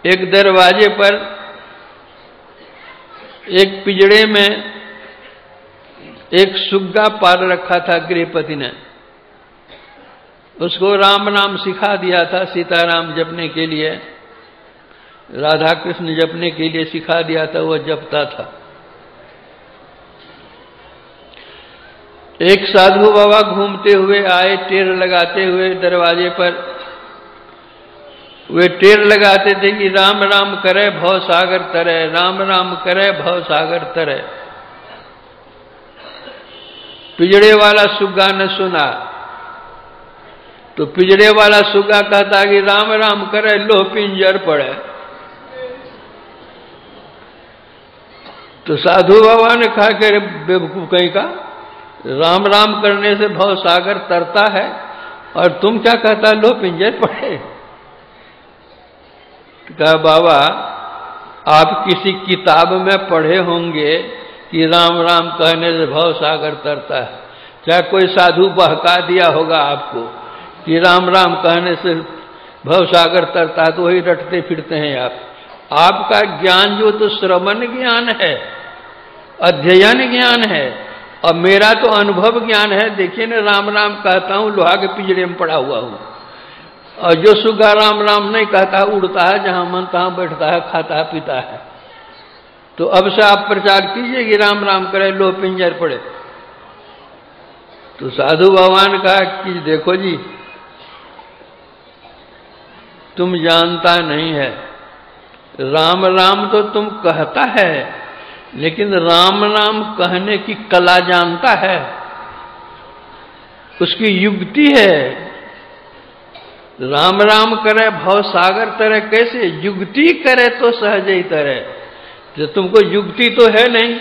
एक दरवाजे पर एक पिंजड़े में एक सुग्गा पाल रखा था गृहपति ने। उसको राम नाम सिखा दिया था, सीताराम जपने के लिए, राधा कृष्ण जपने के लिए सिखा दिया था, वह जपता था। एक साधु बाबा घूमते हुए आए, टेर लगाते हुए दरवाजे पर। वे टेर लगाते थे कि राम राम करे भव सागर तरे, राम राम करे भव सागर तरे। पिंजड़े वाला सुग्गा ने सुना तो पिंजड़े वाला सुग्गा कहता कि राम राम करे लो पिंजर पड़े। तो साधु बाबा ने कहा कि बेवकूफ कहीं का, राम राम करने से भव सागर तरता है और तुम क्या कहता लो पिंजर पड़े। कहा बाबा आप किसी किताब में पढ़े होंगे कि राम राम कहने से भव सागर तरता है, चाहे कोई साधु बहका दिया होगा आपको कि राम राम कहने से भव सागर तरता है, तो वही रटते फिरते हैं आप। आपका ज्ञान जो तो श्रवण ज्ञान है, अध्ययन ज्ञान है, और मेरा तो अनुभव ज्ञान है। देखिए ना, राम राम कहता हूं, लोहा के पिंजरे में पड़ा हुआ हूं, और जो सुग्गा राम राम नहीं कहता, उड़ता है, जहां मन तहां बैठता है, खाता है, पीता है। तो अब से आप प्रचार कीजिए कि राम राम करे लो पिंजर पड़े। तो साधु भगवान कहा कि देखो जी, तुम जानता नहीं है, राम राम तो तुम कहता है, लेकिन राम नाम कहने की कला जानता है, उसकी युक्ति है। राम राम करे भव सागर तरे, कैसे युक्ति करे तो सहज ही तरे। जो तुमको युक्ति तो है नहीं,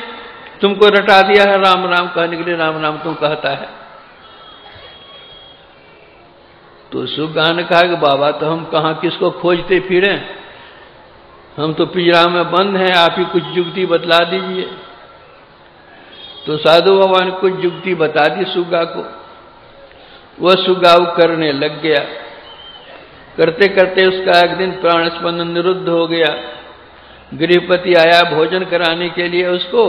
तुमको रटा दिया है राम राम कहने के लिए, राम राम तुम कहता है। तो सुग्गा ने कहा कि बाबा तो हम कहां किसको खोजते फिरे, हम तो पिंजरा में बंद हैं, आप ही कुछ युक्ति बतला दीजिए। तो साधु बाबा ने कुछ युक्ति बता दी सुग्गा को। वह सुग्गा करने लग गया। करते करते उसका एक दिन प्राण स्पंदन निरुद्ध हो गया। गृहपति आया भोजन कराने के लिए उसको,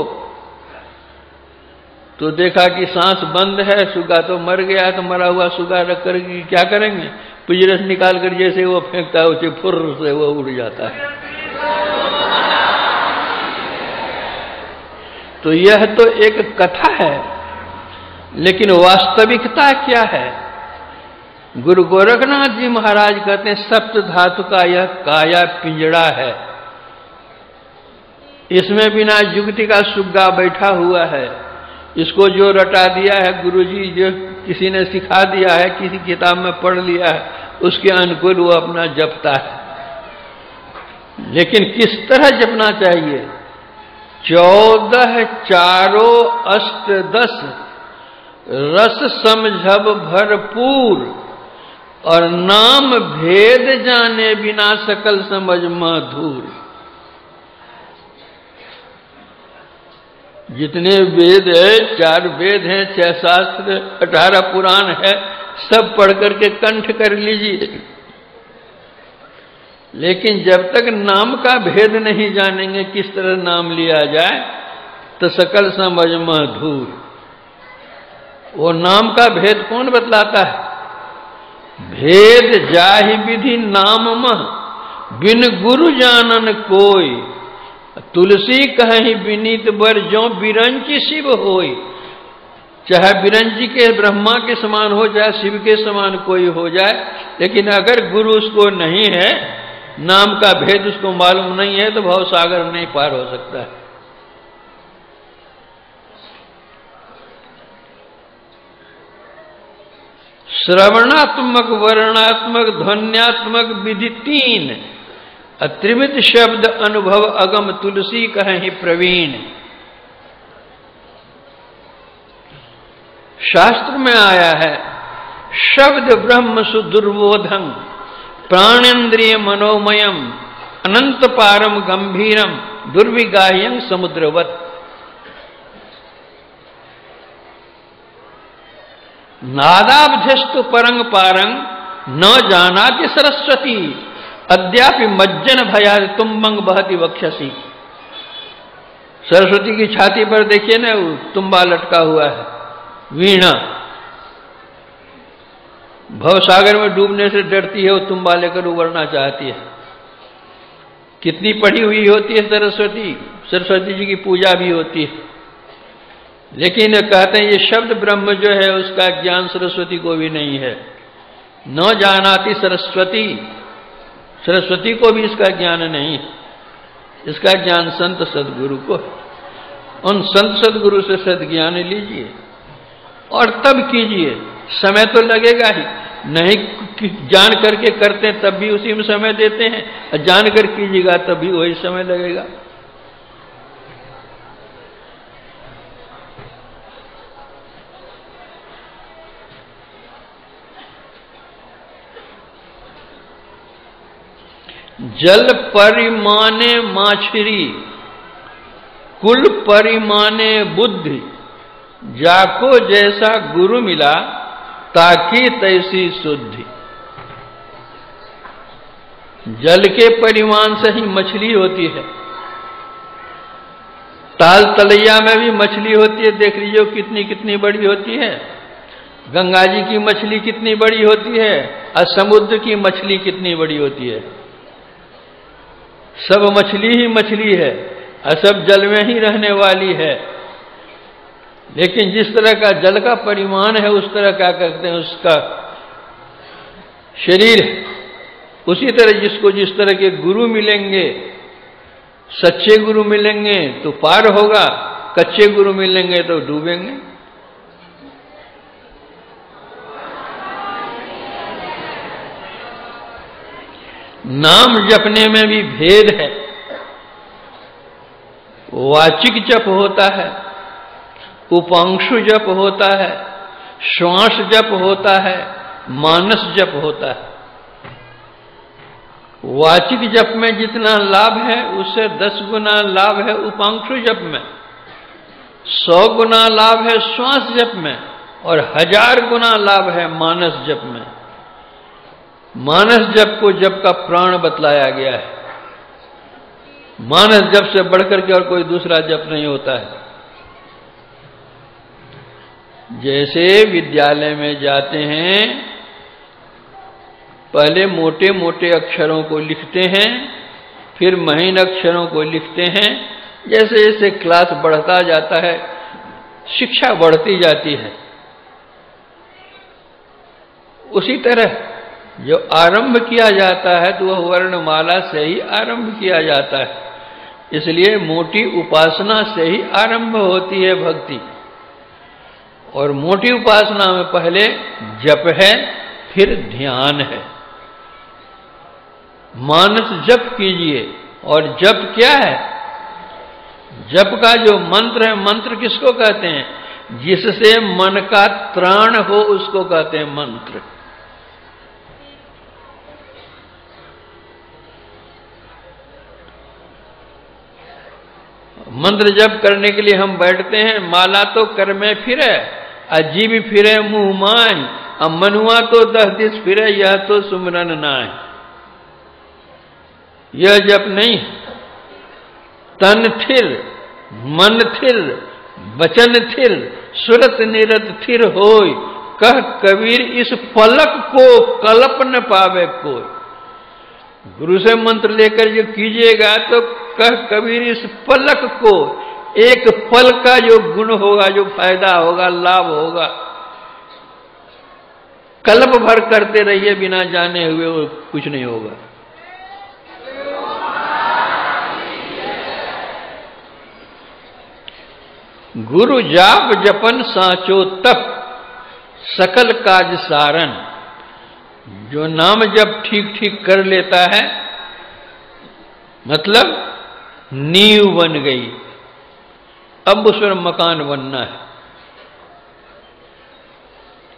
तो देखा कि सांस बंद है, सुग्गा तो मर गया है। तो मरा हुआ सुग्गा रख कर क्या करेंगे, पिंजरे से निकाल कर जैसे वो फेंकता है उसे फुर्र से वो उड़ जाता है। तो यह तो एक कथा है, लेकिन वास्तविकता क्या है। गुरु गोरखनाथ जी महाराज कहते हैं सप्त धातु का यह काया पिंजड़ा है, इसमें बिना युक्ति का सुग्गा बैठा हुआ है। इसको जो रटा दिया है गुरुजी, जो किसी ने सिखा दिया है, किसी किताब में पढ़ लिया है, उसके अनुकूल वो अपना जपता है। लेकिन किस तरह जपना चाहिए। 14 चारों अष्ट 10 रस समझब भरपूर, और नाम भेद जाने बिना सकल समझ मधुर। जितने वेद है, 4 वेद हैं, 6 शास्त्र, 18 पुराण है, सब पढ़ करके कंठ कर लीजिए। लेकिन जब तक नाम का भेद नहीं जानेंगे किस तरह नाम लिया जाए, तो सकल समझ मधुर। वो नाम का भेद कौन बतलाता है। भेद जाहि विधि नाम मह, बिन गुरु जानन कोई। तुलसी कहीं विनीत बर जो बिरंची शिव होई। चाहे बिरंची के ब्रह्मा के समान हो, चाहे शिव के समान कोई हो जाए, लेकिन अगर गुरु उसको नहीं है, नाम का भेद उसको मालूम नहीं है, तो भव सागर नहीं पार हो सकता है। श्रवणात्मक, वर्णात्मक, ध्वन्यात्मक विधि 3, त्रिविध शब्द अनुभव अगम तुलसी कहीं प्रवीण। शास्त्र में आया है शब्द ब्रह्म सुदुर्बोधं, प्राणेन्द्रिय मनोमयम, अनंत पारम गंभीरम, दुर्विगाह्यं समुद्रवत। नादाभ्यस्तु परंग पारंग, न जानाति सरस्वती, अद्यापि मज्जन भयाद तुम्बंग बहती वक्षसी। सरस्वती की छाती पर देखिए ना, वो तुम्बा लटका हुआ है, वीणा। भवसागर में डूबने से डरती है, वो तुम्बा लेकर उबरना चाहती है। कितनी पढ़ी हुई होती है सरस्वती, सरस्वती जी की पूजा भी होती है, लेकिन कहते हैं ये शब्द ब्रह्म जो है उसका ज्ञान सरस्वती को भी नहीं है। न जानाति सरस्वती, सरस्वती को भी इसका ज्ञान नहीं है। इसका ज्ञान संत सदगुरु को है। उन संत सदगुरु से सदज्ञान लीजिए और तब कीजिए। समय तो लगेगा ही, नहीं जान करके करते हैं तब भी उसी में समय देते हैं, और जान कर कीजिएगा तब भी वही समय लगेगा। जल परिमाने माछरी, कुल परिमाने बुद्धि, जाको जैसा गुरु मिला ताकि तैसी शुद्धि। जल के परिमाण से ही मछली होती है। ताल तलैया में भी मछली होती है, देख लीजिए कितनी कितनी बड़ी होती है। गंगा जी की मछली कितनी बड़ी होती है, और समुद्र की मछली कितनी बड़ी होती है। सब मछली ही मछली है और सब जल में ही रहने वाली है। लेकिन जिस तरह का जल का परिमाण है उस तरह क्या करते हैं उसका शरीर। उसी तरह जिसको जिस तरह के गुरु मिलेंगे, सच्चे गुरु मिलेंगे तो पार होगा, कच्चे गुरु मिलेंगे तो डूबेंगे। नाम जपने में भी भेद है। वाचिक जप होता है, उपांशु जप होता है, श्वास जप होता है, मानस जप होता है। वाचिक जप में जितना लाभ है उससे 10 गुना लाभ है उपांशु जप में, 100 गुना लाभ है श्वास जप में, और 1000 गुना लाभ है मानस जप में। मानस जप को जप का प्राण बतलाया गया है। मानस जप से बढ़कर के और कोई दूसरा जप नहीं होता है। जैसे विद्यालय में जाते हैं, पहले मोटे मोटे अक्षरों को लिखते हैं, फिर महीन अक्षरों को लिखते हैं। जैसे जैसे क्लास बढ़ता जाता है, शिक्षा बढ़ती जाती है। उसी तरह जो आरंभ किया जाता है तो वह वर्णमाला से ही आरंभ किया जाता है। इसलिए मोटी उपासना से ही आरंभ होती है भक्ति। और मोटी उपासना में पहले जप है, फिर ध्यान है। मानस जप कीजिए। और जप क्या है? जप का जो मंत्र है, मंत्र किसको कहते हैं? जिससे मन का त्राण हो उसको कहते हैं मंत्र। मंत्र जप करने के लिए हम बैठते हैं, माला तो कर में फिरे, अजीब फिरे मुंह माय, अब मनुआ तो 10 दिस फिरे, यह तो सुमरन नाय। यह जप नहीं। तन थिर, मन थिर, वचन थिर, सुरत निरत थिर होय, कह कबीर इस पलक को कल्प न पावे कोई। गुरु से मंत्र लेकर जो कीजिएगा तो कह कबीर इस पलक को, एक पल का जो गुण होगा, जो फायदा होगा, लाभ होगा, कल्प भर करते रहिए बिना जाने हुए वो कुछ नहीं होगा। गुरु जाप जपन साचो तप, सकल काज सारन। जो नाम जब ठीक ठीक कर लेता है, मतलब नींव बन गई, अब उस पर मकान बनना है।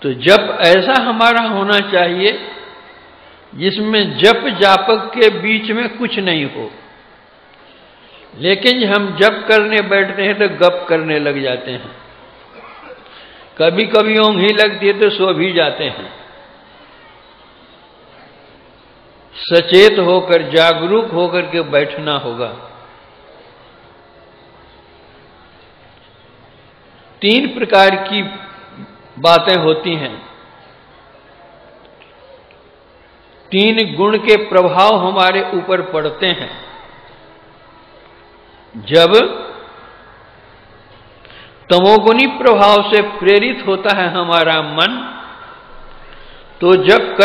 तो जप ऐसा हमारा होना चाहिए जिसमें जप जापक के बीच में कुछ नहीं हो। लेकिन हम जप करने बैठते हैं तो गप करने लग जाते हैं। कभी कभी ऊँघ ही लगती है तो सो भी जाते हैं। सचेत होकर, जागरूक होकर के बैठना होगा। 3 प्रकार की बातें होती हैं। 3 गुण के प्रभाव हमारे ऊपर पड़ते हैं। जब तमोगुणी प्रभाव से प्रेरित होता है हमारा मन, तो जब